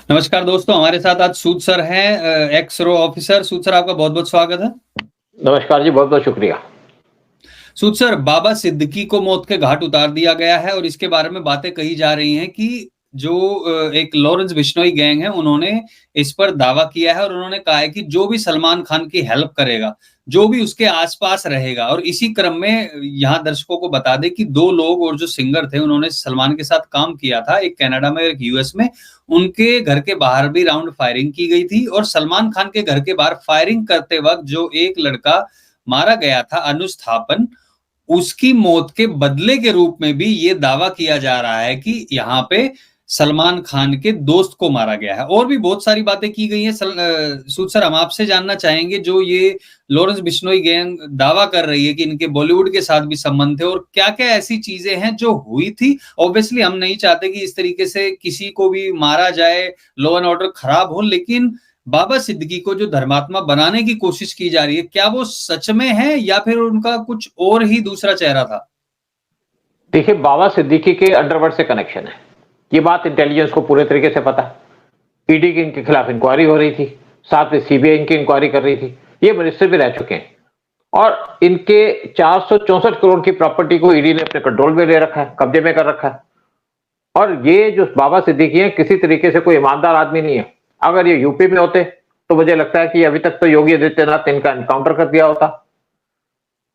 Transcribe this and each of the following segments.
नमस्कार दोस्तों, हमारे साथ आज सूद सर हैं, एक्स रो ऑफिसर। सूद सर, आपका बहुत-बहुत स्वागत है। नमस्कार जी, बहुत-बहुत शुक्रिया। सूद सर, बाबा सिद्दीकी को मौत के घाट उतार दिया गया है और इसके बारे में बातें कही जा रही हैं कि जो एक लॉरेंस बिश्नोई गैंग है, उन्होंने इस पर दावा किया है और उन्होंने कहा है कि जो भी सलमान खान की हेल्प करेगा, जो भी उसके आस-पास रहेगा। और इसी क्रम में यहाँ दर्शकों को बता दें कि 2 लोग और जो सिंगर थे, उन्होंने सलमान के साथ काम किया था, एक कनाडा में और एक यूएस में। उनके घर के बाहर भी राउंड फायरिंग की गई थी और सलमान खान के घर के बाहर फायरिंग करते वक़्त जो एक लड़का मारा गया था, अनुज थापन, उसकी मौत के बदले के रूप में भी ये दावा किया जा रहा है कि यहाँ पे सलमान खान के दोस्त को मारा गया है। और भी बहुत सारी बातें की गई हैं। सूद सर, हम आपसे जानना चाहेंगे, जो ये लॉरेंस बिश्नोई गैंग दावा कर रही है कि इनके बॉलीवुड के साथ भी संबंध थे, और क्या-क्या ऐसी चीजें हैं जो हुई थी। ऑब्वियसली हम नहीं चाहते कि इस तरीके से किसी को भी मारा जाए, लॉ एंड ऑर्डर खराब हो, लेकिन बाबा सिद्दीकी को जो धर्मात्मा बनाने की कोशिश की जा रही है, क्या वो सच में है या फिर उनका कुछ और ही दूसरा चेहरा था? देखिए, बाबा सिद्दीकी के अंडरवर्ल्ड से कनेक्शन है। ये बात इंटेलिजेंस को पूरे तरीके से पता है। ईडी की इनके खिलाफ इंक्वायरी हो रही थी, साथ में सीबीआई इनकी इंक्वायरी कर रही थी। ये मिनिस्टर भी रह चुके हैं और इनके 464 करोड़ की प्रॉपर्टी को ईडी ने अपने कंट्रोल में ले रखा है, कब्जे में कर रखा है। और ये जो बाबा सिद्दीकी है, किसी तरीके से कोई ईमानदार आदमी नहीं है। अगर ये यूपी में होते तो मुझे लगता है कि अभी तक तो योगी आदित्यनाथ ने इनका एनकाउंटर कर दिया होता।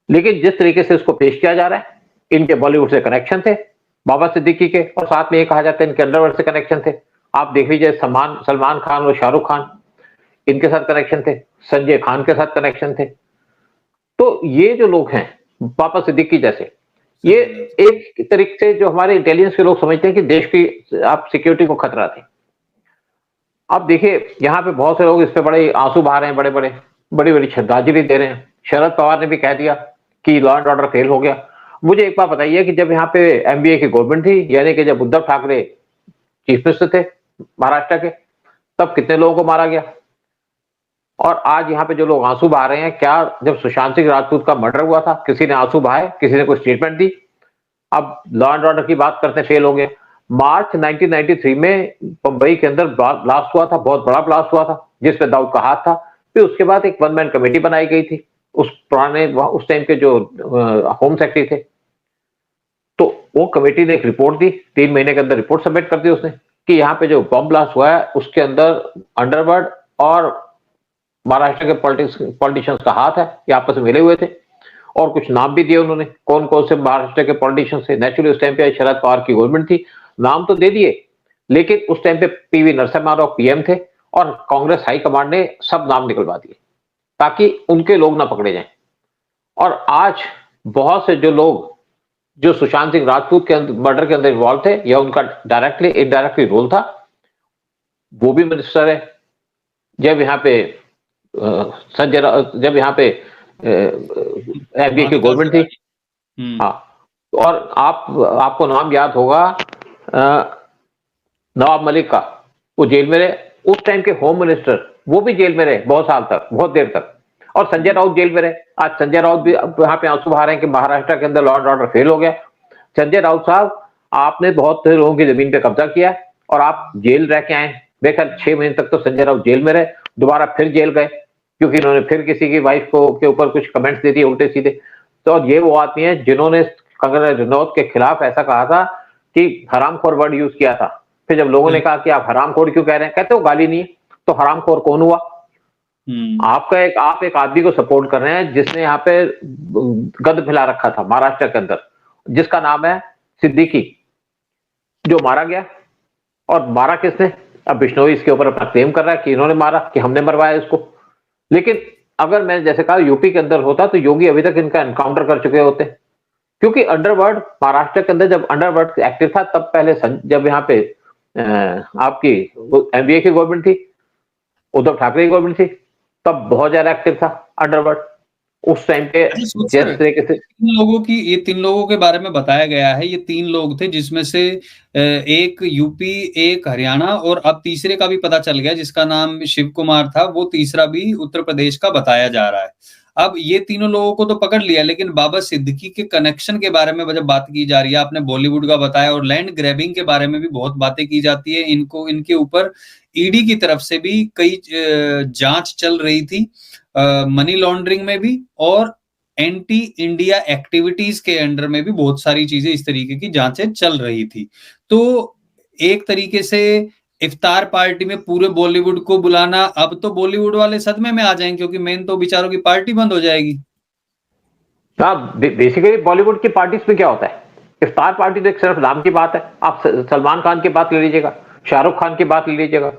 लेकिन जिस तरीके से इसको पेश किया जा रहा है, इनके बॉलीवुड से कनेक्शन थे बाबा सिद्दीकी के, और साथ में ये कहा जाता है इनके अंडरवर्ल्ड से कनेक्शन थे। आप देख लीजिए, सलमान खान और शाहरुख खान, इनके साथ कनेक्शन थे, संजय खान के साथ कनेक्शन थे। तो ये जो लोग हैं बाबा सिद्दीकी जैसे, ये एक तरीके से जो हमारे इंटेलिजेंस के लोग समझते हैं कि देश की आप सिक्योरिटी को खतरा थे। अब देखिए, यहाँ पे बहुत से लोग इस पे बड़े आंसू बहा रहे हैं, बड़ी-बड़ी श्रद्धांजलि दे रहे हैं। शरद पवार ने भी कह दिया कि लॉ एंड ऑर्डर फेल हो गया। मुझे एक बात बताइए कि जब यहाँ पे एमबीए की गवर्नमेंट थी, यानी कि जब उद्धव ठाकरे चीफ मिनिस्टर थे महाराष्ट्र के, तब कितने लोगों को मारा गया? और आज यहाँ पे जो लोग आंसू बहा रहे हैं, क्या जब सुशांत सिंह राजपूत का मर्डर हुआ था, किसी ने आंसू बहाए? किसी ने कोई स्टेटमेंट दी? अब लॉ एंड ऑर्डर की बात करते फेल हो गए। मार्च 1993 में मुंबई के अंदर ब्लास्ट हुआ था, बहुत बड़ा ब्लास्ट हुआ था, जिसमें दाऊद का हाथ था। फिर उसके बाद एक वन मैन कमेटी बनाई गई थी, उस टाइम के जो होम सेक्रेटरी थे, तो वो कमेटी ने एक रिपोर्ट दी। 3 महीने के अंदर रिपोर्ट सबमिट कर दी उसने कि यहाँ पे जो बॉम्ब ब्लास्ट हुआ है, उसके अंदर अंडरवर्ल्ड और महाराष्ट्र के पॉलिटिशियंस का हाथ है, ये आपस में मिले हुए थे। और कुछ नाम भी दिए उन्होंने, कौन कौन से महाराष्ट्र के पॉलिटिशियंस थे। नेचुरली उस टाइम पे शरद पवार की गवर्नमेंट थी, नाम तो दे दिए, लेकिन उस टाइम पे पीवी नरसिम्हा राव पीएम थे और कांग्रेस हाईकमांड ने सब नाम निकलवा दिए ताकि उनके लोग ना पकड़े जाएं। और आज बहुत से जो लोग जो सुशांत सिंह राजपूत के मर्डर के अंदर इन्वॉल्व थे या उनका डायरेक्टली इनडायरेक्टली रोल था, वो भी मिनिस्टर है। जब यहाँ पे जब यहाँ पे एमपी की गवर्नमेंट थी, हाँ, और आपको नाम याद होगा नवाब मलिक का, वो जेल में रहे। उस टाइम के होम मिनिस्टर वो भी जेल में रहे बहुत साल तक, बहुत देर तक। और संजय राउत जेल में रहे। आज संजय राउत भी यहाँ पे आंसू बहा रहे हैं कि महाराष्ट्र के अंदर लॉ एंड ऑर्डर फेल हो गया। संजय राउत साहब, आपने बहुत से लोगों की जमीन पे कब्जा किया है और आप जेल रह के आए। मेरे ख्याल 6 महीने तक तो संजय राउत जेल में रहे, दोबारा फिर जेल गए क्योंकि इन्होंने फिर किसी की वाइफ को के ऊपर कुछ कमेंट्स दे दिए उल्टे सीधे। तो ये वो आदमी है जिन्होंने कंगना रनौत के खिलाफ ऐसा कहा था कि हरामखोर वर्ड यूज किया था। फिर जब लोगों ने कहा कि आप हरामखोर क्यों कह रहे हैं, कहते हो गाली नहीं है, तो हरामखोर कौन हुआ? आप एक आदमी को सपोर्ट कर रहे हैं जिसने यहाँ पे गंद फैला रखा था महाराष्ट्र के अंदर, जिसका नाम है सिद्दीकी, जो मारा गया। और मारा किसने? अब बिश्नोई इसके ऊपर अपना क्लेम कर रहा है कि इन्होंने मारा, कि हमने मरवाया इसको। लेकिन अगर मैं जैसे कहा यूपी के अंदर होता तो योगी अभी तक इनका एनकाउंटर कर चुके होते, क्योंकि अंडरवर्ल्ड महाराष्ट्र के अंदर जब अंडरवर्ल्ड एक्टिव था, तब पहले जब यहाँ पे आपकी एमबीए की गवर्नमेंट थी, उद्धव ठाकरे की गवर्नमेंट थी, तब बहुत ज्यादा एक्टिव था अंडरवर्ल्ड उस टाइम पे। जिस तरीके से ये 3 लोगों के बारे में बताया गया है, ये 3 लोग थे, जिसमें से एक यूपी, एक हरियाणा और अब तीसरे का भी पता चल गया जिसका नाम शिव कुमार था, वो तीसरा भी उत्तर प्रदेश का बताया जा रहा है। अब ये तीनों लोगों को तो पकड़ लिया, लेकिन बाबा सिद्दीकी के कनेक्शन के बारे में जब बात की जा रही है, आपने बॉलीवुड का बताया और लैंड ग्रैबिंग के बारे में भी बहुत बातें की जाती है। इनके ऊपर ईडी की तरफ से भी कई जांच चल रही थी, मनी लॉन्ड्रिंग में भी और एंटी इंडिया एक्टिविटीज के अंडर में भी बहुत सारी चीजें इस तरीके की जांचें चल रही थी। तो एक तरीके से इफ्तार पार्टी में पूरे बॉलीवुड को बुलाना, अब तो बॉलीवुड वाले सदमे में आ जाएंगे क्योंकि मेन तो बेचारों की पार्टी बंद हो जाएगी। बेसिकली बॉलीवुड की पार्टीज में क्या होता है, इफ्तार पार्टी तो एक सिर्फ नाम की बात है। आप सलमान खान की बात ले लीजिएगा, शाहरुख खान की बात ले लीजिएगा,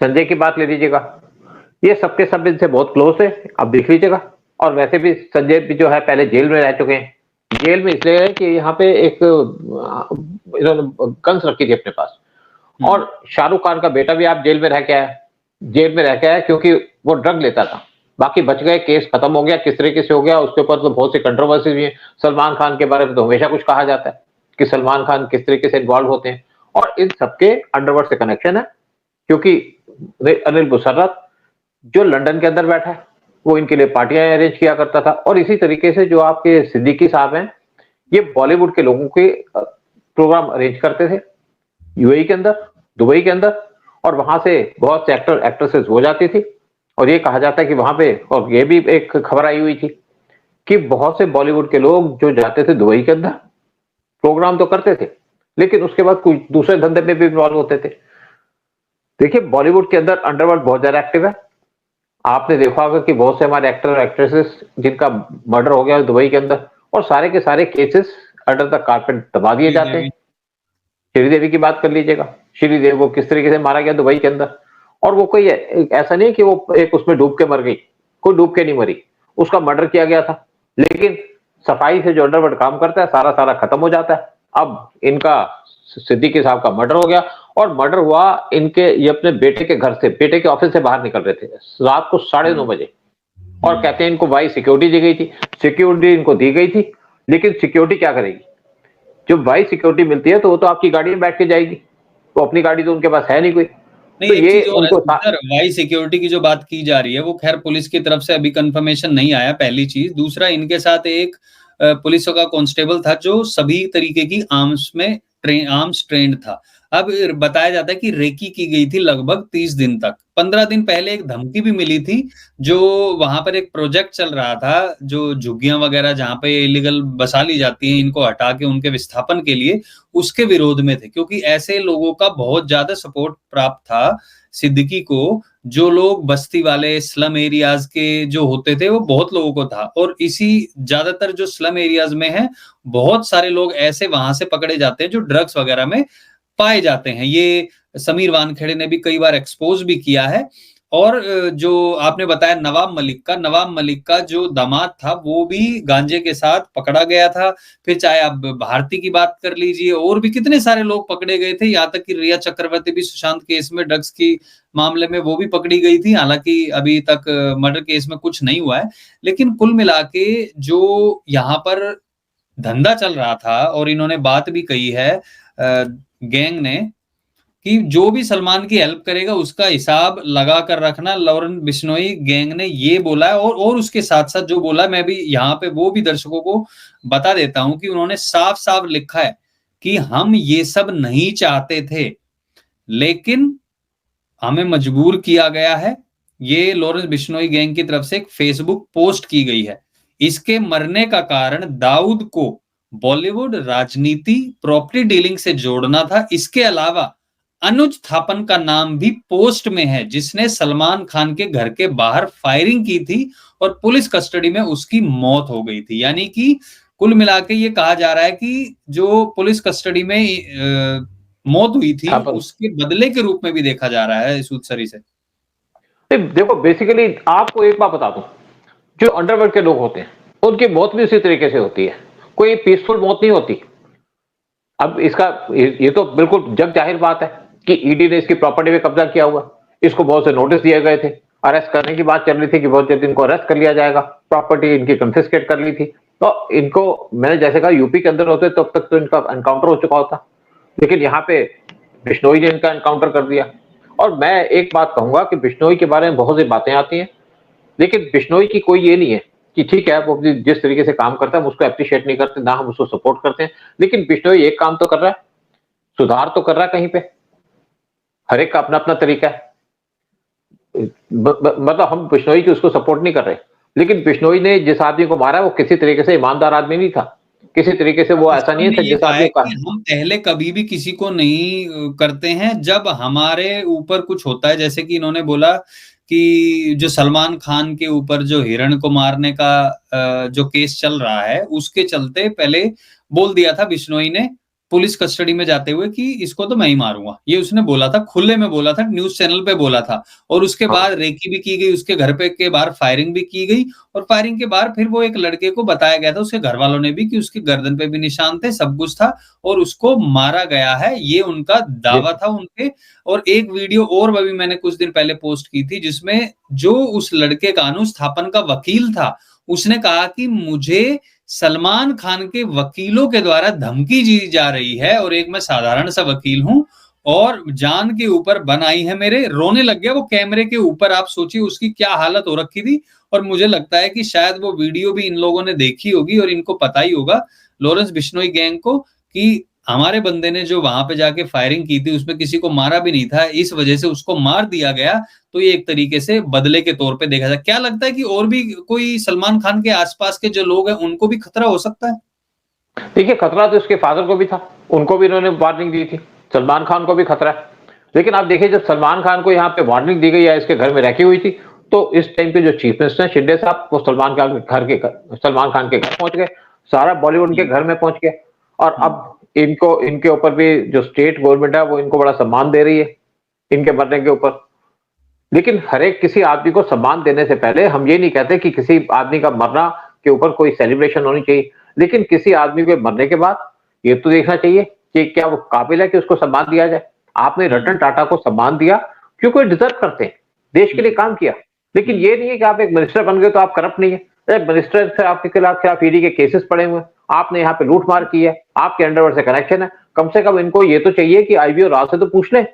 संजय की बात ले लीजिएगा, ये सबके सब इनसे बहुत क्लोज है, आप देख लीजिएगा। और वैसे भी संजय भी जो है पहले जेल में रह चुके हैं। जेल में इसलिए है कि यहाँ पे एक इन्होंने गन्स रखी थी अपने पास। और शाहरुख खान का बेटा भी आप जेल में रह के आया, जेल में रह के आया क्योंकि वो ड्रग लेता था। बाकी बच गए, केस खत्म हो गया, किस तरीके से हो गया उसके ऊपर तो बहुत सी कंट्रोवर्सी भी है। सलमान खान के बारे में तो हमेशा कुछ कहा जाता है कि सलमान खान किस तरीके से इन्वॉल्व होते हैं, और इन सबके अंडरवर्ल्ड से कनेक्शन है। क्योंकि अनिल मुशर्रफ जो लंदन के अंदर बैठा है, वो इनके लिए पार्टियां अरेंज किया करता था। और इसी तरीके से जो आपके सिद्दीकी साहब हैं, ये बॉलीवुड के लोगों के प्रोग्राम अरेंज करते थे यूएई के अंदर, दुबई के अंदर, और वहां से बहुत से एक्टर एक्ट्रेसेस हो जाती थी। और ये कहा जाता है कि वहां पे, और ये भी एक खबर आई हुई थी कि बहुत से बॉलीवुड के लोग जो जाते थे दुबई के अंदर, प्रोग्राम तो करते थे लेकिन उसके बाद कुछ दूसरे धंधे में भी इन्वॉल्व होते थे। देखिए बॉलीवुड के अंदर अंडरवर्ल्ड बहुत ज्यादा एक्टिव है। आपने देखा होगा कि बहुत से हमारे एक्टर और एक्ट्रेसेस जिनका मर्डर हो गया दुबई के अंदर, और सारे के सारे केसेस अंडर द कारपेट दबा दिए जाते हैं। श्रीदेवी की बात कर लीजिएगा, श्रीदेवी को किस तरीके से मारा गया दुबई के अंदर, और वो कोई ऐसा नहीं कि वो एक उसमें डूब के मर गई, कोई डूब के नहीं मरी, उसका मर्डर किया गया था। लेकिन सफाई से जो अंडरवर्ल्ड काम करता है सारा सारा खत्म हो जाता है। अब इनका सिद्दीकी साहब का मर्डर हो गया, और मर्डर हुआ इनके, ये अपने बेटे के घर से, बेटे के ऑफिस से बाहर निकल रहे थे रात को 9:30 बजे, और कहते हैं इनको भाई सिक्योरिटी दी गई थी। सिक्योरिटी इनको दी गई थी, लेकिन सिक्योरिटी क्या करेगी, जब भाई सिक्योरिटी मिलती है तो वो तो आपकी गाड़ी में बैठ के जाएगी, तो अपनी गाड़ी तो उनके पास है नहीं कोई। नहीं, तो एक ये चीज और उनको है सर, वाई सिक्योरिटी की जो बात की जा रही है वो खैर पुलिस की तरफ से अभी कंफर्मेशन नहीं आया, पहली चीज। दूसरा, इनके साथ एक पुलिस का कांस्टेबल था जो सभी तरीके की आर्म्स ट्रेंड था। अब बताया जाता है कि रेकी की गई थी लगभग 30 दिन तक। 15 दिन पहले एक धमकी भी मिली थी, जो वहां पर एक प्रोजेक्ट चल रहा था, जो झुग्गियां वगैरह जहां पे इलीगल बसा ली जाती हैं, इनको हटा के उनके विस्थापन के लिए, उसके विरोध में थे। क्योंकि ऐसे लोगों का बहुत ज्यादा सपोर्ट प्राप्त था सिद्दीकी को, जो लोग बस्ती वाले स्लम एरियाज के जो होते थे, वो बहुत लोगों को था। और इसी ज्यादातर जो स्लम एरियाज में है, बहुत सारे लोग ऐसे वहां से पकड़े जाते हैं जो ड्रग्स वगैरह में पाए जाते हैं। ये समीर वानखेड़े ने भी कई बार एक्सपोज भी किया है। और जो आपने बताया नवाब मलिक का जो दामाद था, वो भी गांजे के साथ पकड़ा गया था। फिर चाहे आप भारती की बात कर लीजिए, और भी कितने सारे लोग पकड़े गए थे। यहाँ तक कि रिया चक्रवर्ती भी सुशांत केस में, ड्रग्स की मामले में, वो भी पकड़ी गई थी। हालांकि अभी तक मर्डर केस में कुछ नहीं हुआ है। लेकिन कुल मिला के जो यहाँ पर धंधा चल रहा था, और इन्होंने बात भी कही है गैंग ने, कि जो भी सलमान की हेल्प करेगा उसका हिसाब लगा कर रखना। लॉरेंस बिश्नोई गैंग ने ये बोला है। और उसके साथ साथ जो बोला, मैं भी यहाँ पे वो भी दर्शकों को बता देता हूं कि उन्होंने साफ साफ लिखा है कि हम ये सब नहीं चाहते थे, लेकिन हमें मजबूर किया गया है। ये लॉरेंस बिश्नोई गैंग की तरफ से एक फेसबुक पोस्ट की गई है। इसके मरने का कारण दाऊद को बॉलीवुड राजनीति, प्रॉपर्टी डीलिंग से जोड़ना था। इसके अलावा अनुज थापन का नाम भी पोस्ट में है, जिसने सलमान खान के घर के बाहर फायरिंग की थी और पुलिस कस्टडी में उसकी मौत हो गई थी। यानी कि कुल मिला के ये कहा जा रहा है कि जो पुलिस कस्टडी में मौत हुई थी, उसके बदले के रूप में भी देखा जा रहा है सूदसरी से। देखो बेसिकली आपको एक बात बता दूं, जो अंडरवर्ल्ड के लोग होते हैं उनकी मौत भी उसी तरीके से होती है, कोई पीसफुल मौत नहीं होती। अब इसका ये तो बिल्कुल जग जाहिर बात है कि ईडी ने इसकी प्रॉपर्टी पे कब्जा किया हुआ, इसको बहुत से नोटिस दिए गए थे, अरेस्ट करने की बात चल रही थी कि बहुत जल्द इनको अरेस्ट कर लिया जाएगा, प्रॉपर्टी इनकी कन्फिस्केट कर ली थी। तो इनको, मैंने जैसे कहा यूपी के अंदर होते तब तक तो इनका एनकाउंटर हो चुका होता, लेकिन यहाँ पे बिश्नोई ने इनका एनकाउंटर कर दिया। और मैं एक बात कहूंगा कि बिश्नोई के बारे में बहुत सी बातें आती हैं, लेकिन बिश्नोई की कोई ये नहीं है कि ठीक है वो जिस तरीके से काम करता है हम उसको अप्रिशिएट नहीं करते, ना हम उसको सपोर्ट करते हैं, लेकिन बिश्नोई एक काम तो कर रहा है, सुधार तो कर रहा है कहीं पे। हर एक का अपना-अपना तरीका है। मतलब हम बिश्नोई की उसको सपोर्ट नहीं कर रहे, लेकिन बिश्नोई ने जिस आदमी को मारा वो किसी तरीके से ईमानदार आदमी नहीं था। किसी तरीके से वो ऐसा पाकिस्तान नहीं ने था ये जिस कहा आदमी है को कि हम पहले कभी भी किसी को नहीं करते हैं, जब हमारे ऊपर कुछ होता है, जैसे कि इन्होंने बोला कि जो सलमान खान के ऊपर जो हिरण को मारने का जो केस चल रहा है, उसके चलते पहले बोल दिया था बिश्नोई ने पुलिस कस्टडी में जाते हुए कि इसको तो मैं ही मारूँगा। ये उसने बोला था, खुले में बोला था, न्यूज़ चैनल पे बोला था और उसके हाँ, बाद रेकी भी की गई, उसके घर पे के बाहर फायरिंग भी की गई और फायरिंग के बाद फिर वो एक लड़के को बताया गया था, उसके घरवालों ने भी कि उसकी गर्दन पे भी निशान थे, सब कुछ था और उसको मारा गया है, ये उनका जी, दावा था उनके। और एक वीडियो और अभी मैंने कुछ दिन पहले पोस्ट की थी, जिसमें जो उस लड़के का अनुस्थापन का वकील था, उसने कहा कि मुझे सलमान खान के वकीलों के द्वारा धमकी दी जा रही है और एक मैं साधारण सा वकील हूँ और जान के ऊपर बन आई है मेरे, रोने लग गया वो कैमरे के ऊपर। आप सोचिए उसकी क्या हालत हो रखी थी। और मुझे लगता है कि शायद वो वीडियो भी इन लोगों ने देखी होगी और इनको पता ही होगा लॉरेंस बिश्नोई गैंग को कि हमारे बंदे ने जो वहां पे जाके फायरिंग की थी उसमें किसी को मारा भी नहीं था, इस वजह से उसको मार दिया गया। तो ये एक तरीके से बदले के तौर पे देखा जाए। क्या लगता है कि और भी कोई सलमान खान के आसपास के जो लोग हैं उनको भी खतरा हो सकता है? देखिए खतरा तो उसके फादर को भी था, उनको भी इन्होंने वार्निंग दी थी, सलमान खान को भी खतरा है। लेकिन आप देखिए जब सलमान खान को यहाँ पे वार्निंग दी गई या इसके घर में रखी हुई थी, तो इस टाइम पे जो चीफ मिनिस्टर हैं शिंदे साहब वो सलमान खान के घर पहुंच गए, सारा बॉलीवुड उनके घर में पहुंच गया और अब इनको इनके ऊपर भी जो स्टेट गवर्नमेंट है वो इनको बड़ा सम्मान दे रही है, इनके मरने के ऊपर। लेकिन हर एक किसी आदमी को सम्मान देने से पहले हम ये नहीं कहते कि किसी आदमी का मरना के ऊपर कोई सेलिब्रेशन होनी चाहिए, लेकिन किसी आदमी के मरने के बाद ये तो देखना चाहिए कि क्या वो काबिल है कि उसको सम्मान दिया जाए। आपने रतन टाटा को सम्मान दिया क्योंकि वो डिजर्व करते हैं, देश के लिए काम किया। लेकिन ये नहीं है कि आप एक मिनिस्टर बन गए तो आप करप्ट नहीं है। एक मिनिस्टर से आपके खिलाफ ईडी के केसेस पड़े हुए हैं, आपने यहाँ पे लूटमार की है, आपके अंडरवर्ल्ड से कनेक्शन है, कम से कम इनको ये तो चाहिए कि आईबी और राव से तो पूछ लें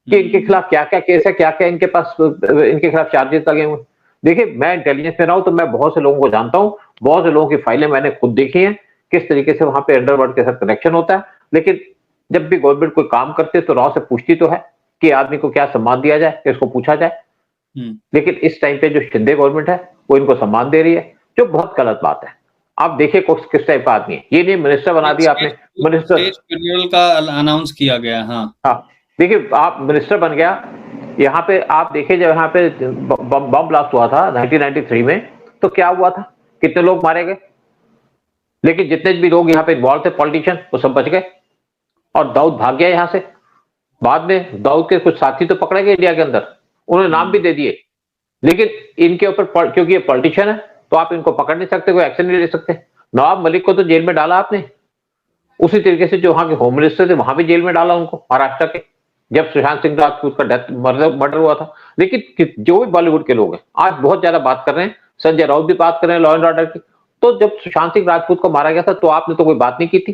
कि इनके खिलाफ क्या-क्या केस है, क्या-क्या इनके पास इनके खिलाफ चार्जेस लगे हुए हैं। देखिए, मैं इंटेलिजेंस में रहा हूँ तो मैं बहुत से लोगों को जानता हूँ, बहुत से लोगों की फाइलें मैंने खुद देखी हैं, किस तरीके से वहाँ पे अंडरवर्ल्ड के साथ कनेक्शन होता है। लेकिन जब भी गवर्नमेंट कोई काम करती है तो रॉ से पूछती तो है कि आदमी को क्या सम्मान दिया जाए, कि इसको पूछा जाए। लेकिन इस टाइम पे जो शिंदे गवर्नमेंट है, वो इनको सम्मान दे रही है, जो बहुत गलत बात है। आप देखिए किस टाइप का आदमी है। ये नहीं मिनिस्टर बना दिया आपने, मिनिस्टर स्टेट फ्यूनरल का अनाउंस किया गया। हाँ, हाँ, देखिए आप मिनिस्टर बन गया, यहाँ पे आप देखिए जब यहाँ पे बम ब्लास्ट हुआ था 1993 में, तो क्या हुआ था? कितने लोग मारे गए? लेकिन जितने भी लोग यहाँ पे इन्वॉल्व थे पॉलिटिशियन, वो सब बच गए और दाऊद भाग गया यहाँ से। बाद में दाऊद के कुछ साथी तो पकड़े गए इंडिया के अंदर, उन्होंने नाम भी दे दिए। लेकिन इनके ऊपर क्योंकि ये पॉलिटिशियन है, तो आप इनको पकड़ नहीं सकते, कोई एक्शन नहीं ले सकते। नवाब मलिक को तो जेल में डाला आपने, उसी तरीके से जो वहां के होम मिनिस्टर थे वहां भी जेल में डाला उनको, महाराष्ट्र के, जब सुशांत सिंह राजपूत का मर्डर हुआ था। लेकिन जो भी बॉलीवुड के लोग हैं आज बहुत ज्यादा बात कर रहे हैं, संजय राउत भी बात कर रहे हैं लॉ एंड ऑर्डर की। तो जब सुशांत सिंह राजपूत को मारा गया था तो आपने तो कोई बात नहीं की थी,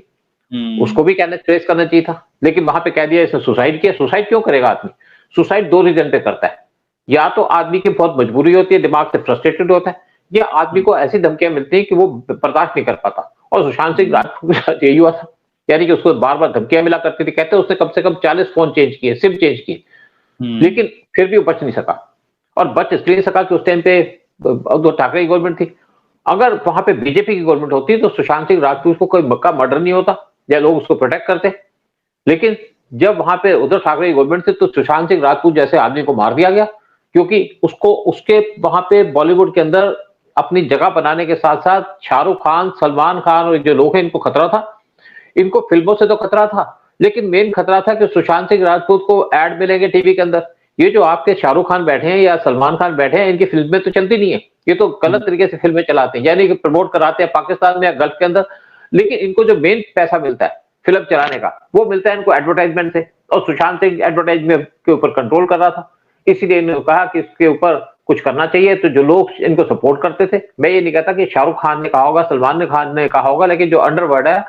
उसको भी कहना ट्रेस करना चाहिए था। लेकिन वहां पे कह दिया इसने सुसाइड किया। सुसाइड क्यों करेगा आदमी? सुसाइड दो रीजन पे करता है, या तो आदमी की बहुत मजबूरी होती है, दिमाग से फ्रस्ट्रेटेड होता है, या आदमी को ऐसी धमकियां मिलती है कि वो बर्दाश्त नहीं कर पाता। और सुशांत सिंह राजपूत के साथ यही हुआ था, यानी कि उसको बार बार धमकियां मिला करती थी। कहते उसने कम से कम 40 फोन चेंज किए, सिम चेंज किए, लेकिन फिर भी वो बच नहीं सका। और बच इसलिए नहीं सका कि उस टाइम पे उद्धव ठाकरे की गवर्नमेंट थी। अगर वहां पे बीजेपी की गवर्नमेंट होती तो सुशांत सिंह राजपूत को कोई मक्का मर्डर नहीं होता, या लोग उसको प्रोटेक्ट करते। लेकिन जब वहां पे उद्धव ठाकरे की गवर्नमेंट थी तो सुशांत सिंह राजपूत जैसे आदमी को मार दिया गया, क्योंकि उसको उसके वहां पे बॉलीवुड के अंदर अपनी जगह बनाने के साथ साथ शाहरुख खान, सलमान खान और जो लोग हैं इनको खतरा था। इनको फिल्मों से तो खतरा था, लेकिन मेन खतरा था कि सुशांत सिंह राजपूत को ऐड मिलेंगे टीवी के अंदर। ये जो आपके शाहरुख खान बैठे हैं या सलमान खान बैठे हैं, इनकी फिल्में तो चलती नहीं है, ये तो गलत तरीके से फिल्में चलाते हैं, यानी कि प्रमोट कराते हैं पाकिस्तान में या गल्फ के अंदर। लेकिन इनको जो मेन पैसा मिलता है फिल्म चलाने का, वो मिलता है इनको एडवर्टाइजमेंट से, और सुशांत सिंह एडवर्टाइजमेंट के ऊपर कंट्रोल कर रहा था। इसीलिए इन्होंने कहा कि इसके ऊपर कुछ करना चाहिए। तो जो लोग इनको सपोर्ट करते थे, मैं ये नहीं कहता कि शाहरुख खान ने कहा होगा, सलमान खान ने कहा होगा, लेकिन जो अंडरवर्ल्ड है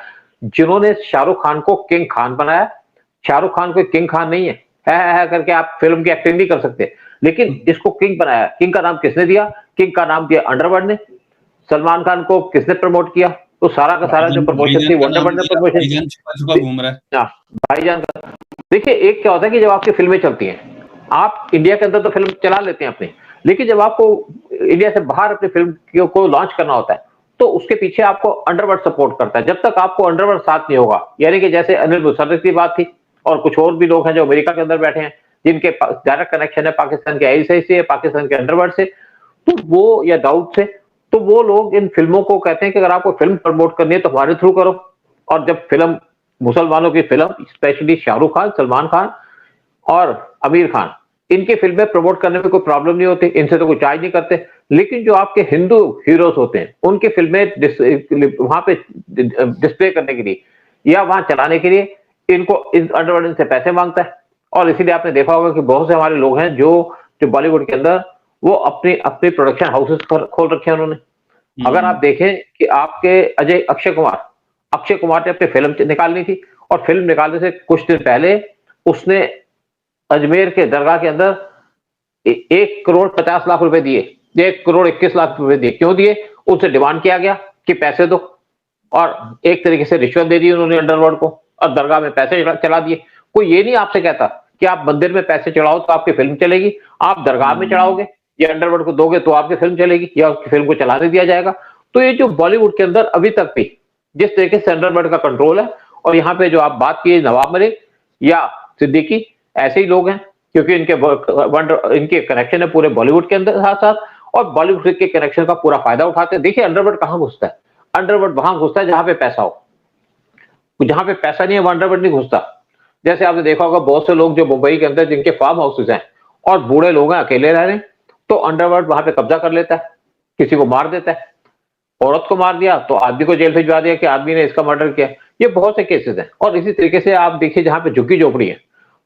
जिन्होंने शाहरुख खान को किंग खान बनाया, शाहरुख खान कोई किंग खान नहीं है करके आप फिल्म की एक्टिंग नहीं कर सकते, लेकिन इसको किंग बनाया। किंग का नाम किसने दिया? किंग का नाम दिया अंडरवर्ल्ड ने। सलमान खान को किसने प्रमोट किया? तो सारा का सारा जो प्रमोशन थी वो अंडरवर्ल्ड ने प्रमोशन, छुपा छुपा घूम रहा है। भाईजान देखिए, एक क्या होता है कि जब आपकी फिल्में चलती हैं, आप इंडिया के अंदर तो फिल्म चला लेते हैं अपनी, लेकिन जब आपको इंडिया से बाहर अपनी फिल्म को लॉन्च करना होता है, तो उसके पीछे आपको अंडरवर्ल्ड सपोर्ट करता है। जब तक आपको अंडरवर्ल्ड साथ नहीं होगा, यानी कि जैसे अनिल मुशर्रफ की बात थी और कुछ और भी लोग हैं जो अमेरिका के अंदर बैठे हैं, जिनके डायरेक्ट कनेक्शन है पाकिस्तान के आईएसआई से, पाकिस्तान के अंडरवर्ल्ड से, तो वो या दाऊद से, तो वो लोग इन फिल्मों को कहते हैं कि अगर आपको फिल्म प्रमोट करनी है तो हमारे थ्रू करो। और जब फिल्म मुसलमानों की फिल्म, स्पेशली शाहरुख खान, सलमान खान और आमिर खान, इनकी फिल्में प्रमोट करने में कोई प्रॉब्लम नहीं होती, इनसे तो कोई चार्ज नहीं करते। लेकिन जो आपके हिंदू हीरोज होते हैं, उनकी फिल्में वहां पे डिस्प्ले करने के लिए या वहां चलाने के लिए इनको इस अंडरवर्ल्ड से पैसे मांगता है। और इसीलिए आपने देखा होगा कि बहुत से हमारे लोग हैं जो जो बॉलीवुड के अंदर वो अपने अपने प्रोडक्शन हाउसेस खोल रखे हैं उन्होंने। अगर आप देखें कि आपके अक्षय कुमार ने अपनी फिल्म निकालनी थी और फिल्म निकालने से कुछ दिन पहले उसने अजमेर के दरगाह के अंदर 1,50,00,000 रुपए दिए, 1,21,00,000 रुपए दिए। क्यों दिए? उनसे डिमांड किया गया कि पैसे दो, और एक तरीके से रिश्वत दे दी उन्होंने अंडरवर्ल्ड को और दरगाह में पैसे चला दिए। कोई ये नहीं आपसे कहता कि आप मंदिर में पैसे चढ़ाओ तो आपकी फिल्म चलेगी, आप दरगाह में चढ़ाओगे या अंडरवर्ल्ड को दोगे तो आपकी फिल्म चलेगी या उसकी फिल्म को चलाने दिया जाएगा। तो ये जो बॉलीवुड के अंदर अभी तक भी जिस तरीके से अंडरवर्ल्ड का कंट्रोल है, और यहाँ पे जो आप बात की नवाब मलिक या सिद्दीकी, ऐसे ही लोग हैं, क्योंकि इनके कनेक्शन है पूरे बॉलीवुड के अंदर साथ साथ, और बॉलीवुड के कनेक्शन का पूरा फायदा उठाते हैं। देखिए अंडरवर्ल्ड कहाँ घुसता है? अंडरवर्ल्ड वहां घुसता है जहां पे पैसा हो, जहां पे पैसा नहीं है वहां अंडरवर्ल्ड नहीं घुसता। जैसे आपने देखा होगा बहुत से लोग जो मुंबई के अंदर जिनके फार्म हाउसेज हैं और बूढ़े लोग हैं, अकेले रह रहे हैं, तो अंडरवर्ल्ड वहां पे कब्जा कर लेता है, किसी को मार देता है। औरत को मार दिया तो आदमी को जेल भिजवा दिया कि आदमी ने इसका मर्डर किया। ये बहुत से केसेस हैं। और इसी तरीके से आप देखिए जहां पे झुग्गी झोपड़ी है,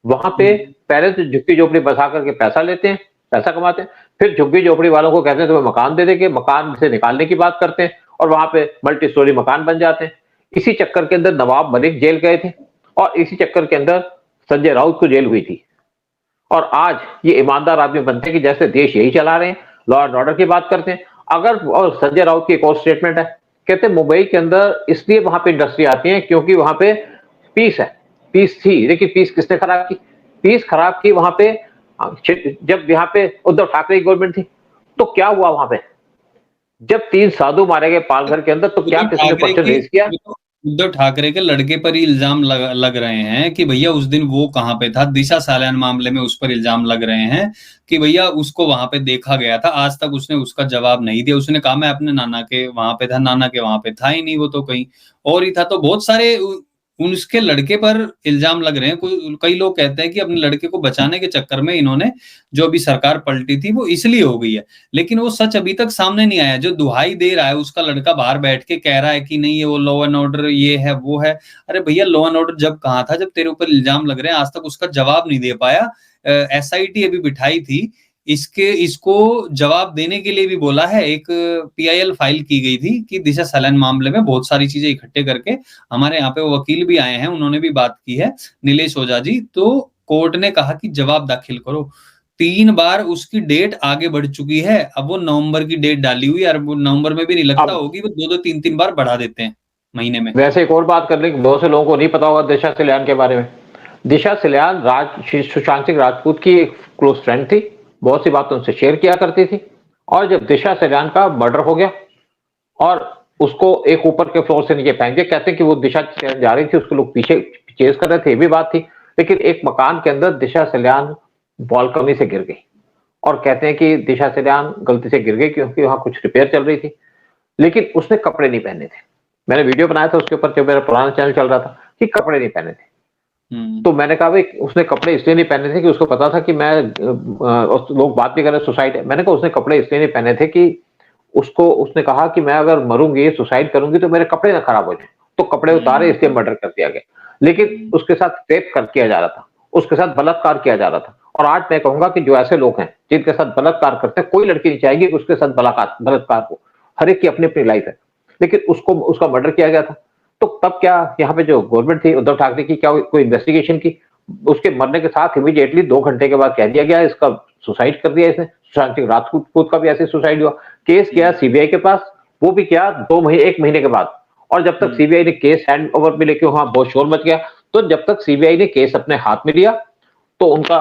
वहां पे पहले तो झुग्गी झोपड़ी बसा करके पैसा लेते हैं, पैसा कमाते हैं, फिर झुग्गी झोपड़ी वालों को कहते हैं तुम्हें मकान दे देंगे, मकान से निकालने की बात करते हैं और वहां पे मल्टी स्टोरी मकान बन जाते हैं। इसी चक्कर के अंदर नवाब मलिक जेल गए थे और इसी चक्कर के अंदर संजय राउत को जेल हुई थी। और आज ये ईमानदार आदमी बनते हैं कि जैसे देश यही चला रहे हैं, लॉ एंड ऑर्डर की बात करते हैं। अगर और संजय राउत की एक और स्टेटमेंट है, कहते हैं मुंबई के अंदर इसलिए वहां पे इंडस्ट्री आती है क्योंकि वहां पे पीस है, पीस थी। लेकिन पीस किसने खराब की? पीस खराब की वहां पे जब यहाँ पे उद्धव ठाकरे की गवर्नमेंट थी। तो क्या हुआ वहां पे? जब 3 साधु मारे गए पालघर के अंदर, तो क्या किसी ने क्वेश्चन रेज किया? उद्धव ठाकरे के लड़के पर ही इल्जाम लग रहे हैं कि भैया उस दिन वो कहाँ पे था। दिशा साल्यान मामले में उस पर इल्जाम लग रहे हैं कि भैया उसको वहां पे देखा गया था, आज तक उसने उसका जवाब नहीं दिया। उसने कहा मैं अपने नाना के वहां पे था, नाना के वहां पे था ही नहीं, वो तो कहीं और ही था। तो बहुत सारे उसके लड़के पर इल्जाम लग रहे हैं। कई लोग कहते हैं कि अपने लड़के को बचाने के चक्कर में इन्होंने जो अभी सरकार पलटी थी वो इसलिए हो गई है, लेकिन वो सच अभी तक सामने नहीं आया। जो दुहाई दे रहा है उसका लड़का बाहर बैठ के कह रहा है कि नहीं ये वो लॉ एंड ऑर्डर ये है वो है। अरे भैया लॉ एंड ऑर्डर जब कहाँ था, जब तेरे ऊपर इल्जाम लग रहे हैं, आज तक उसका जवाब नहीं दे पाया। एसआईटी अभी बिठाई थी, इसको जवाब देने के लिए भी बोला है। एक पीआईएल फाइल की गई थी कि दिशा साल्यान मामले में बहुत सारी चीजें इकट्ठे करके, हमारे यहाँ पे वो वकील भी आए हैं, उन्होंने भी बात की है, नीलेश ओझा जी। तो कोर्ट ने कहा कि जवाब दाखिल करो। 3 बार उसकी डेट आगे बढ़ चुकी है। अब वो नवंबर की डेट डाली हुई है, वो नवंबर में भी नहीं लगता होगी, वो 2-2 3-3 बार बढ़ा देते हैं महीने में। वैसे एक और बात कर लें, बहुत से लोगों को नहीं पता होगा दिशा सल्यान के बारे में। दिशा सल्यान सुशांत सिंह राजपूत की एक क्लोज फ्रेंड थी, बहुत सी बातें उनसे शेयर किया करती थी। और जब दिशा सल्यान का मर्डर हो गया और उसको एक ऊपर के फ्लोर से नीचे फेंक दिया, कहते हैं कि वो दिशा सल्यान जा रही थी, उसको लोग पीछे चेस कर रहे थे, ये भी बात थी। लेकिन एक मकान के अंदर दिशा सल्यान बालकनी से गिर गई और कहते हैं कि दिशा सल्यान गलती से गिर गई क्योंकि वहां कुछ रिपेयर चल रही थी, लेकिन उसने कपड़े नहीं पहने थे। मैंने वीडियो बनाया था उसके ऊपर, जब मेरा पुराना चैनल चल रहा था, कि कपड़े नहीं पहने थे। तो मैंने कहा भाई उसने कपड़े इसलिए नहीं पहने थे कि उसको पता था कि मैं लोग बात भी कर रहे सुसाइड है। मैंने कहा उसने कपड़े इसलिए नहीं पहने थे कि उसने कहा कि मैं अगर मरूंगी, सुसाइड करूंगी तो मेरे कपड़े ना खराब हो जाए, तो कपड़े उतारे, इसलिए मर्डर कर दिया गया। लेकिन उसके साथ रेप किया जा रहा था, उसके साथ बलात्कार किया जा रहा था। और आज मैं कहूंगा कि जो ऐसे लोग हैं जिनके साथ बलात्कार करते हैं, कोई लड़की नहीं चाहेगी कि उसके साथ बलात्कार हो। हर एक की अपनी अपनी लाइफ है, लेकिन उसका मर्डर किया गया था। तो तब क्या यहाँ पे जो गवर्नमेंट थी उद्धव ठाकरे की, क्या कोई इन्वेस्टिगेशन की? उसके मरने के साथ इमीडिएटली 2 घंटे के बाद कह दिया गया इसका सुसाइड कर दिया इसने। सुशांत सिंह राजपूत का भी ऐसे सुसाइड हुआ। केस किया सीबीआई के पास, वो भी क्या 1 महीने के बाद। और जब तक सीबीआई ने केस हैंड ओवर में लेके वहां बहुत शोर मच गया, तो जब तक सीबीआई ने केस अपने हाथ में लिया तो उनका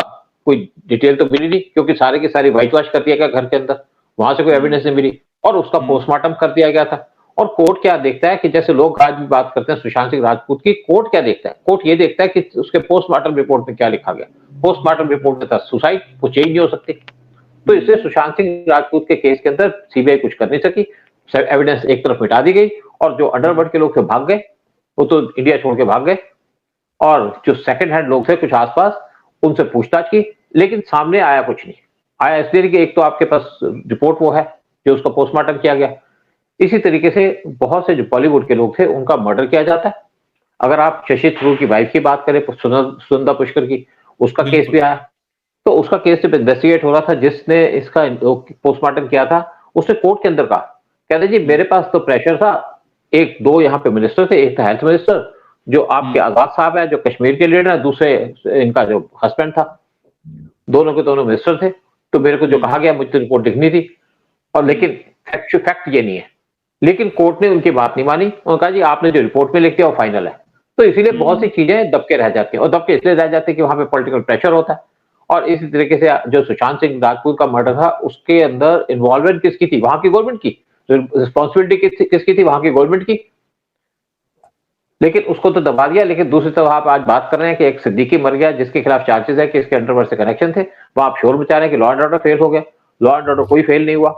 कोई डिटेल तो मिली नहीं, क्योंकि सारे की सारी व्हाइट वॉश कर दिया गया घर के अंदर, वहां से कोई एविडेंस नहीं मिली और उसका पोस्टमार्टम कर दिया गया था। और कोर्ट क्या देखता है कि जैसे लोग आज भी बात करते हैं सुशांत सिंह राजपूत की, कोर्ट क्या देखता है? कोर्ट ये देखता है कि उसके पोस्टमार्टम रिपोर्ट में क्या लिखा गया। पोस्टमार्टम रिपोर्ट में था सुसाइड, वो चेंज नहीं हो सकती। तो इसलिए सुशांत सिंह राजपूत के केस के अंदर सीबीआई कुछ कर नहीं सकी, एविडेंस एक तरफ मिटा दी गई और जो अंडरवर्ल्ड के लोग थे भाग गए, वो तो इंडिया छोड़ के भाग गए। और जो सेकंड हैंड लोग थे कुछ आसपास, उनसे पूछताछ की, लेकिन सामने आया कुछ नहीं। आया इसलिए कि एक तो आपके पास रिपोर्ट वो है जो उसका पोस्टमार्टम किया गया। इसी तरीके से बहुत से जो बॉलीवुड के लोग थे उनका मर्डर किया जाता है। अगर आप शशि थरूर की वाइफ की बात करें, सुनंदा पुष्कर की, उसका केस भी आया, तो उसका केस जब इन्वेस्टिगेट हो रहा था, जिसने इसका पोस्टमार्टम किया था उसने कोर्ट के अंदर कहा, कहते जी मेरे पास तो प्रेशर था, एक दो यहाँ पे मिनिस्टर थे, एक था हेल्थ मिनिस्टर जो आपके आजाद साहब है जो कश्मीर के लीडर है, दूसरे इनका जो हस्बैंड था, दोनों के दोनों मिनिस्टर थे, तो मेरे को जो कहा गया मुझे रिपोर्ट लिखनी थी, और लेकिन फैक्ट ये नहीं है। लेकिन कोर्ट ने उनकी बात नहीं मानी, उन्होंने कहा जी आपने जो रिपोर्ट में लिख दिया वो फाइनल है। तो इसीलिए बहुत सी चीजें दबके रह जाती हैं, और दबके इसलिए रह जाते हैं कि वहां पे पॉलिटिकल प्रेशर होता है। और इसी तरीके से जो सुशांत सिंह राजपूत का मर्डर था, उसके अंदर इन्वॉल्वमेंट किसकी थी? वहां की गवर्नमेंट की। रिस्पॉन्सिबिलिटी किसकी थी? वहां की गवर्नमेंट की। लेकिन उसको तो दबा दिया। लेकिन दूसरी तरफ आप आज बात कर रहे हैं कि एक सिद्दीकी मर गया जिसके खिलाफ चार्जेस है कि इसके अंडरवर्ल्ड से कनेक्शन थे, वहां आप शोर मचा रहे हैं कि लॉ एंड ऑर्डर फेल हो गया। लॉ एंड ऑर्डर कोई फेल नहीं हुआ,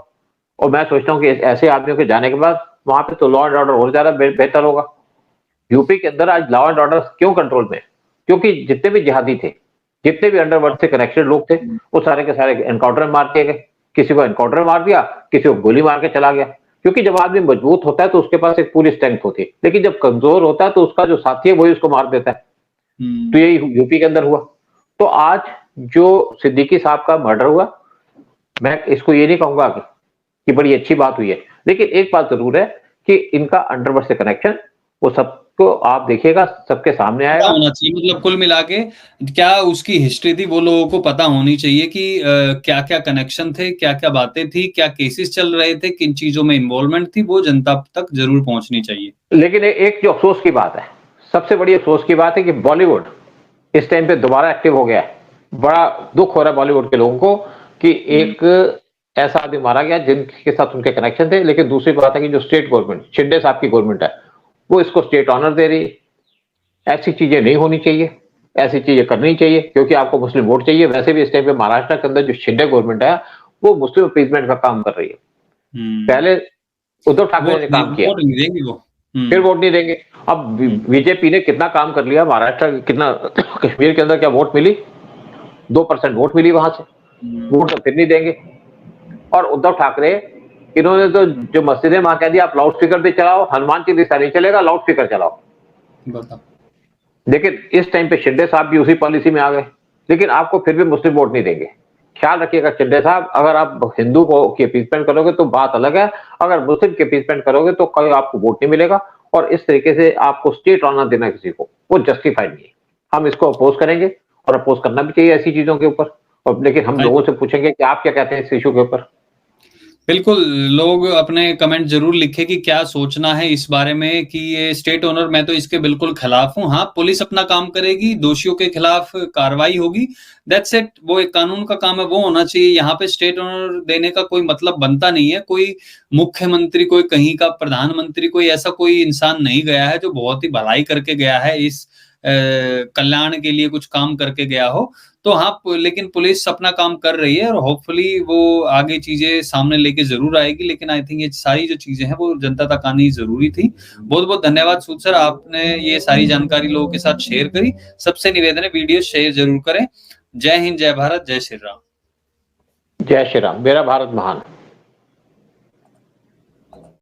और मैं सोचता हूँ कि ऐसे आदमियों के जाने के बाद वहां पे तो लॉ एंड ऑर्डर और ज्यादा बेहतर होगा। यूपी के अंदर आज लॉ एंड ऑर्डर क्यों कंट्रोल में? क्योंकि जितने भी जिहादी थे, जितने भी अंडरवर्ल्ड से कनेक्टेड लोग थे, वो सारे के सारे एनकाउंटर में मार दिए गए। किसी को एनकाउंटर मार दिया, किसी को गोली मार के चला गया। क्योंकि जब आदमी मजबूत होता है तो उसके पास एक पूरी स्ट्रेंथ होती है, लेकिन जब कमजोर होता है तो उसका जो साथी है वही उसको मार देता है। तो यही यूपी के अंदर हुआ। तो आज जो सिद्दीकी साहब का मर्डर हुआ, मैं इसको ये नहीं कहूंगा कि बड़ी अच्छी बात हुई है, लेकिन एक बात जरूर है कि इनका अंडरवर्ल्ड से कनेक्शन वो सबको आप देखिएगा, सबके सामने आएगा। होना चाहिए, मतलब कुल मिला के क्या उसकी हिस्ट्री थी वो लोगों को पता होनी चाहिए कि क्या क्या कनेक्शन थे, क्या क्या बातें थी, क्या केसेस चल रहे थे, किन चीजों में इन्वॉल्वमेंट थी, वो जनता तक जरूर पहुंचनी चाहिए। लेकिन एक जो अफसोस की बात है, सबसे बड़ी अफसोस की बात है कि बॉलीवुड इस टाइम पे दोबारा एक्टिव हो गया है। बड़ा दुख हो रहा है बॉलीवुड के लोगों को कि एक ऐसा आदमी मारा गया जिनके साथ उनके कनेक्शन थे। लेकिन दूसरी बात है कि जो स्टेट गवर्नमेंट, शिंदे साहब की गवर्नमेंट है, वो इसको स्टेट ऑनर दे रही। ऐसी चीजें नहीं होनी चाहिए, ऐसी चीजें करनी चाहिए, क्योंकि आपको मुस्लिम वोट चाहिए। वैसे भी इस टाइम पे महाराष्ट्र के अंदर जो शिंदे गवर्नमेंट है वो मुस्लिम अपीजमेंट का काम कर रही है। पहले उद्धव ठाकरे ने काम किया, फिर वोट नहीं देंगे। अब बीजेपी ने कितना काम कर लिया महाराष्ट्र, कितना कश्मीर के अंदर क्या वोट मिली? 2% वोट मिली वहां से, वोट तो फिर नहीं देंगे। और उद्धव ठाकरे इन्होंने तो जो मस्जिदें वहां कह दिया आप लाउड स्पीकर पे चलाओ, हनुमान चालीसा नहीं चलेगा, लाउड स्पीकर चलाओ। लेकिन इस टाइम पे शिंदे साहब भी उसी पॉलिसी में आ गए, लेकिन आपको फिर भी मुस्लिम वोट नहीं देंगे। ख्याल रखिएगा शिंदे साहब, अगर आप हिंदू को की अपीसमेंट करोगे तो बात अलग है, अगर मुस्लिम की अपीसमेंट करोगे तो कोई आपको वोट नहीं मिलेगा। और इस तरीके से आपको स्टेट ऑनर देना किसी को, वो जस्टिफाइड नहीं है। हम इसको अपोज करेंगे, और अपोज करना भी चाहिए ऐसी चीजों के ऊपर। और लेकिन हम लोगों से पूछेंगे कि आप क्या कहते हैं इस इशू के ऊपर। बिल्कुल, लोग अपने कमेंट जरूर लिखे कि क्या सोचना है इस बारे में कि ये स्टेट ओनर, मैं तो इसके बिल्कुल खिलाफ हूं। हाँ, पुलिस अपना काम करेगी, दोषियों के खिलाफ कार्रवाई होगी, दैट्स इट। वो एक कानून का काम है, वो होना चाहिए। यहाँ पे स्टेट ओनर देने का कोई मतलब बनता नहीं है। कोई मुख्यमंत्री, कोई कहीं का प्रधानमंत्री, कोई ऐसा कोई इंसान नहीं गया है जो बहुत ही भलाई करके गया है, इस कल्याण के लिए कुछ काम करके गया हो। तो हाँ, लेकिन पुलिस अपना काम कर रही है और होपफुली वो आगे चीजें सामने लेके जरूर आएगी। लेकिन आई थिंक ये सारी जो चीजें हैं वो जनता तक आनी जरूरी थी। बहुत बहुत धन्यवाद सूद सर, आपने ये सारी जानकारी लोगों के साथ शेयर करी। सबसे निवेदन है वीडियो शेयर जरूर करें। जय हिंद, जय भारत, जय श्री राम। जय श्री राम। मेरा भारत महान।